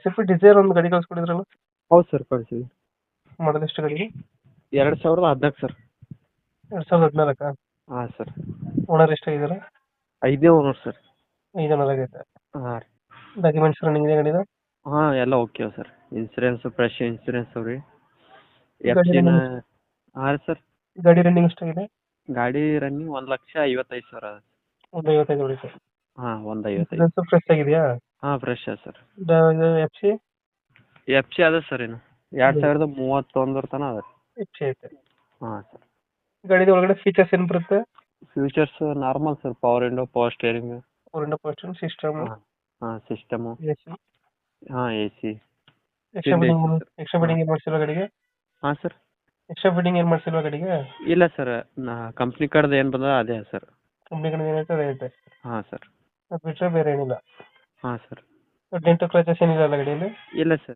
Swift Dzire ಒಂದು ಗಾಡಿ ಕಳ್ಸ್ಕೊಡಿದ್ರಲ್ಲ, ಹೌದು ಸರ್ ಕಳಿಸಿವಿ. ಮಾಡಲ್ ಎಷ್ಟು ಗಾಡಿ? 2014 ಸರ್. 2014. ಹಾಂ ಸರ್. ಓನರ್ ಎಷ್ಟಾಗಿದ್ದಾರೆ? 5ನೇ ಓನರ್ ಸರ್. 5 ಓನರ್ ಆಗೈತೆ. ಹಾಂ ರೀ. ಡಾಕ್ಯುಮೆಂಟ್ಸ್ ರನ್ನಿಂಗ್ ಇದೆ ಗಾಡಿದು? ಹಾಂ ಎಲ್ಲ okay sir. Insurance fresh insurance ಅವ ರೀ. ಎಫ್ ಗಾಡಿ ಸಿನ. ರನ್ನಿಂಗ್ ಹಾಂ ರೀ ಸರ್. ಗಾಡಿ ರನ್ನಿಂಗ್ ಎಷ್ಟಾಗಿದೆ? ಗಾಡಿ ರನ್ನಿಂಗ್ 1,55,000 ಅದ. ಒಂದು 55 ಹೊಡಿತೆ. ಹಾಂ 1,55,000. ಇನ್ಸೂರೆನ್ಸ್ ಫ್ರೆಶ್ ಆಗಿದೆಯಾ? ಹಾಂ ಫ್ರೆಶ್ ಅದ sir. F C? F C ಅದ ಸರ್ ಇನ್ನು 2031 ತನಕ ಅದ. ಎಫ್ ಸಿ ಐತೆ. ಹಾಂ ಸರ್. ಗಾಡಿದ ಒಳಗಡೆ ಫೀಚರ್ಸ್ ಏನು ಬರುತ್ತೆ? Features normal sir, power window, power steering. Four post system, ಹಾಂ ಹಾಂ ಸಿಸ್ಟಮು. ಎಸಿ. ಹಾಂ A C. Extra AC fitting sir. Extra fitting ಏನು ಮಾಡಿಸಿಲ್ವಾ ಗಾಡಿಗೆ? ಹಾಂ ಸರ್. ಎಕ್ಸ್ಟ್ರಾ ಫಿಟ್ಟಿಂಗ್ ಏನು ಮಾಡಿಸಿಲ್ವಾ ಗಾಡಿಗೆ? ಇಲ್ಲ ಸರ್, ಕಂಪ್ನಿ ಕಡೆದು ಏನು ಬಂದ ಅದೇ ಸರ್. ಕಂಪ್ನಿ ಕಡೆ ಏನೈತೆ ಅದೇ ಐತೆ. ಹಾಂ ಸರ್. ಅದು ಬಿಟ್ಟರೆ ಬೇರೆ ಏನಿಲ್ಲ. ಹಾಂ ಸರ್. ಡೆಂಟು ಕ್ರಾಚಸ್ ಏನಿಲ್ಲ ಗಾಡಿಯಲ್ಲಿ? ಇಲ್ಲ ಸರ್.